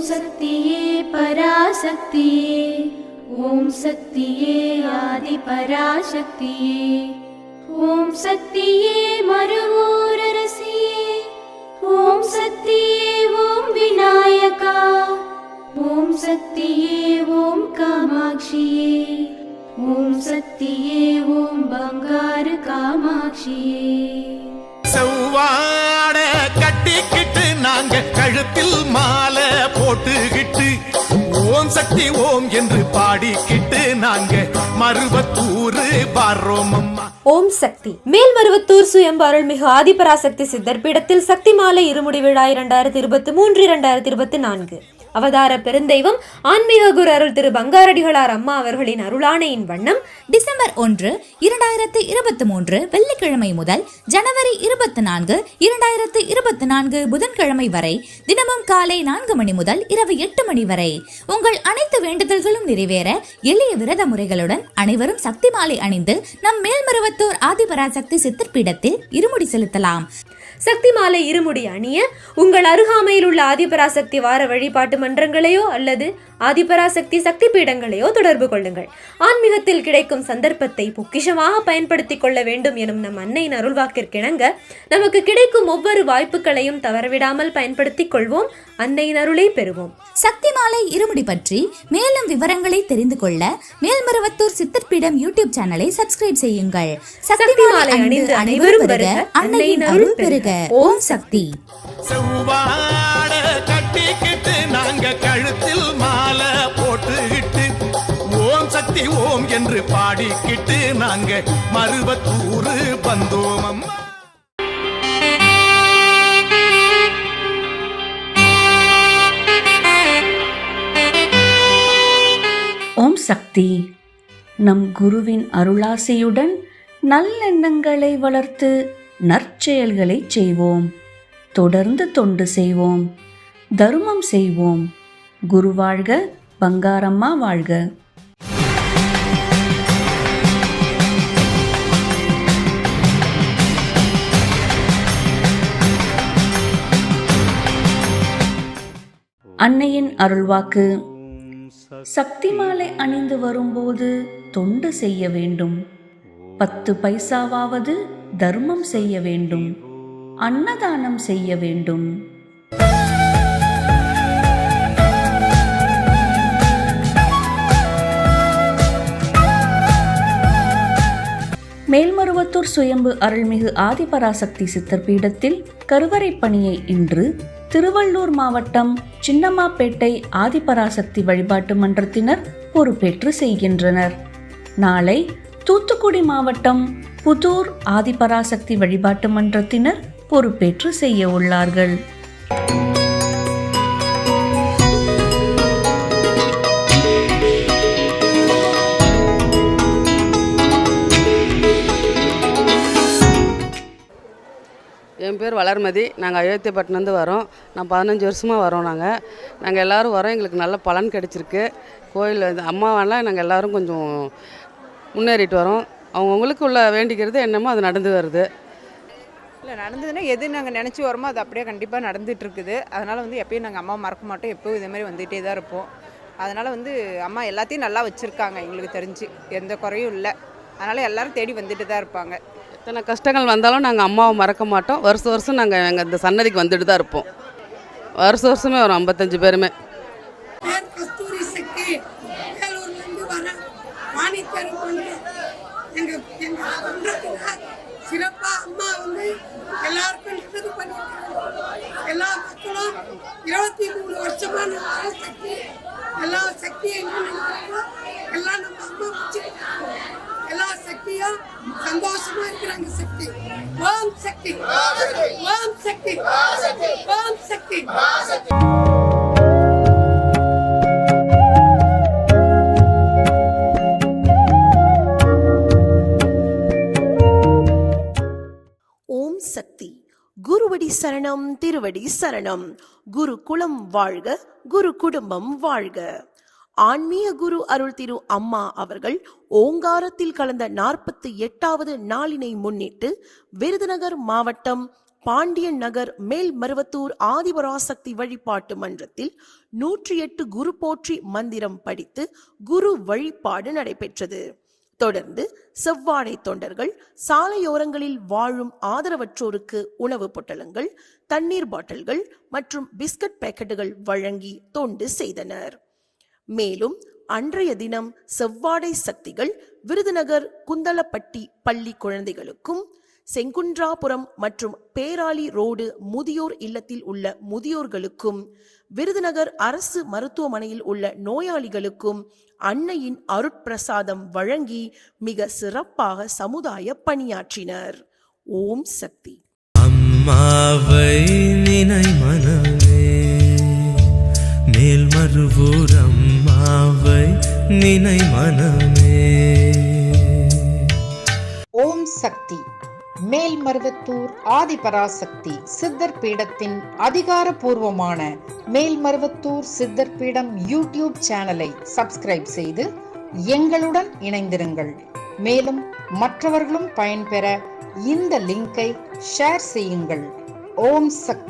சக்தியே பராசக்தியே, ஓம் சக்தியே ஆதி பராசக்தியே, ஓம் சக்தியே மறுவூரரசியே, ஓம் சக்தியே ஓம் விநாயகா, ஓம் சக்தியே ஓம் காமாட்சியே, ஓம் சக்தியே ஓம் பங்காரு காமாட்சியே. செவ்வாட கட்டிக்கிட்டு நாங்க கழுத்தில் மாலை போட்டுக்கிட்டு ஓம் சக்தி ஓம் என்று பாடிக்கிட்டு நாங்க மருவத்தூர் வர்றோம் அம்மா. ஓம் சக்தி. மேல்மருவத்தூர் சுயம்பு அருள்மிகு ஆதிபராசக்தி சித்தர் பீடத்தில் சக்தி மாலை இருமுடி விழா 2023-2024. அவதார பெருந்தெய்வம் ஆன்மீக குரு அருள் திரு பங்காரடிகளார் அம்மா அவர்களின் அருளாணையின் வண்ணம் டிசம்பர் 1, 2023 வெள்ளிக்கிழமை முதல் ஜனவரி 24, 2024 புதன்கிழமை வரை தினமும் காலை 4 மணி முதல் இரவு 8 மணி வரை உங்கள் அனைத்து வேண்டுதல்களும் நிறைவேற எளிய விரத முறைகளுடன் அனைவரும் சக்தி மாலை அணிந்து நம் மேல்மருவத்தூர் ஆதிபராசக்தி சித்தர் பீடத்தில் இருமுடி செலுத்தலாம். சக்தி மாலை இருமுடி அணிய உங்கள் அருகாமையில் உள்ள ஆதிபராசக்தி வார வழிபாட்டு மன்றங்களையோ அல்லது ஆதிபராசக்தி சக்தி பீடங்களையோ தொடர்பு கொள்ளுங்கள். ஆன்மீகத்தில் கிடைக்கும் சந்தர்ப்பத்தை பொக்கிஷமாக பயன்படுத்திக் கொள்ள வேண்டும் எனும் நம் அன்னையின் அருள்வாக்கிற்கிணங்க நமக்கு கிடைக்கும் ஒவ்வொரு வாய்ப்புகளையும் தவறவிடாமல் பயன்படுத்திக் கொள்வோம். அன்னையின் அருளை பெறுவோம். சக்தி மாலை இருமுடி பற்றி மேலும் விவரங்களை தெரிந்து கொள்ள மேல்மருவத்தூர் சித்தர் பீடம் யூடியூப் சேனலை சப்ஸ்கிரைப் செய்யுங்கள். சக்தி மாலை அணிந்து அனைவரும் வருக, அன்னையின் அருள் பெறுக. ஓம் சக்தி. செவ்வாட கட்டிக்கிட்டு நாங்க கழுத்தில் மாலை போட்டுக்கிட்டு ஓம் சக்தி ஓம் என்று பாடிக்கிட்டு நாங்க மருவத்தூர் வந்தோம் அம்மா. ஓம் சக்தி. நம் குருவின் அருளாசையுடன் நல்லெண்ணங்களை வளர்த்து நற்செயல்களை செய்வோம். தொடர்ந்து தொண்டு செய்வோம், தர்மம் செய்வோம். குரு வாழ்க, பங்காரம்மா வாழ்க. அன்னையின் அருள்வாக்கு. சக்தி மாலை அணிந்து வரும்போது தொண்டு செய்ய வேண்டும். 10 பைசாவாவது தர்மம் செய்ய வேண்டும், அன்னதானம் செய்ய வேண்டும். மேல்மருவத்தூர் சுயம்பு அருள்மிகு ஆதிபராசக்தி சித்தர் பீடத்தில் கருவறை பணியை இன்று திருவள்ளூர் மாவட்டம் சின்னம்மாப்பேட்டை ஆதிபராசக்தி வழிபாட்டு மன்றத்தினர் பொறுப்பேற்று செய்கின்றனர். நாளை தூத்துக்குடி மாவட்டம் புதூர் ஆதிபராசக்தி வழிபாட்டு மன்றத்தினர் பொறுப்பேற்று செய்ய உள்ளார்கள். என் பேர் வளர்மதி. நாங்கள் அயோத்தியப்பட்டினந்து வரோம். நான் 15 வருஷமாக வரோம். நாங்கள் எல்லோரும் வரோம். எங்களுக்கு நல்ல பலன் கிடச்சிருக்கு. கோயில் அம்மாவெல்லாம் நாங்கள் எல்லோரும் கொஞ்சம் முன்னேறிட்டு வரோம். அவங்கவுங்களுக்கு உள்ள வேண்டிக்கிறது என்னமோ அது நடந்து வருது. இல்லை நடந்ததுன்னா எது நாங்கள் நினச்சி வரோமோ அது அப்படியே கண்டிப்பாக நடந்துகிட்ருக்குது. அதனால் எப்பயும் நாங்கள் அம்மா மறக்க மாட்டோம். எப்போவும் இதேமாதிரி வந்துகிட்டே தான் இருப்போம். அதனால் அம்மா எல்லாத்தையும் நல்லா வச்சுருக்காங்க. எங்களுக்கு தெரிஞ்சு எந்த குறையும் இல்லை. அதனால் எல்லோரும் தேடி வந்துட்டு தான் இருப்பாங்க. எத்தனை கஷ்டங்கள் வந்தாலும் நாங்கள் அம்மாவை மறக்க மாட்டோம். வருஷம் நாங்கள் எங்கள் இந்த சன்னதிக்கு வந்துட்டு தான் இருப்போம். வருஷமே வரும் 55 பேருமே. சிறப்பாக அம்மா எல்லாருக்கும் நல்லது பண்ணிருக்காங்க. எல்லா மக்களும் 23 வருஷமா நம்ம சக்தி எல்லா சக்தியும் எல்லாம் நம்ம அம்மா வச்சிருக்காங்க. எல்லா சக்தியும் சந்தோஷமா இருக்கிறாங்க. சக்தி ஓம் சக்தி, ஓம் சக்தி, ஓம் சக்தி. சக்தி. குருவடி சரணம், திருவடி சரணம். குரு குலம் வாழ்க, குரு குடும்பம் வாழ்க. ஆன்மீக குரு அருள் திரு அம்மா அவர்கள் ஓங்காரத்தில் கலந்த 48வது நாளினை முன்னிட்டு விருதுநகர் மாவட்டம் பாண்டியன் நகர் மேல்மருவத்தூர் ஆதிபராசக்தி வழிபாட்டு மன்றத்தில் 108 குரு போற்றி மந்திரம் படித்து குரு வழிபாடு நடைபெற்றது. தொடர்ந்து செவ்வாடை தொண்டர்கள் சாலையோரங்களில் வாழும் ஆதரவற்றோருக்கு உணவு பொட்டலங்கள், தண்ணீர் பாட்டில்கள் மற்றும் பிஸ்கட் பேக்கெட்டுகள் வழங்கி தொண்டு செய்தனர். மேலும் அன்றைய தினம் செவ்வாடை சக்திகள் விருதுநகர் குந்தலப்பட்டி பள்ளி குழந்தைகளுக்கும், செங்குன்றாபுரம் மற்றும் பேராளி ரோடு முதியோர் இல்லத்தில் உள்ள முதியோர்களுக்கும், விருதுநகர் அரசு மருத்துவமனையில் உள்ள நோயாளிகளுக்கும் அன்னையின் அருட்பிரசாதம் வழங்கி மிக சிறப்பாக சமுதாய பணியாற்றினர். ஓம் சக்தி. அம்மாவை நினை மனமே, மேல்மருவூர் அம்மாவை நினை மனமே. ஓம் சக்தி. மேல்மருவத்தூர் ஆதிபராசக்தி சித்தர் பீடத்தின் அதிகாரப்பூர்வமான மேல்மருவத்தூர் சித்தர் பீடம் யூடியூப் சேனலை சப்ஸ்கிரைப் செய்து எங்களுடன் இணைந்திருங்கள். மேலும் மற்றவர்களும் பயன்பெற இந்த லிங்கை ஷேர் செய்யுங்கள். ஓம் சக்தி.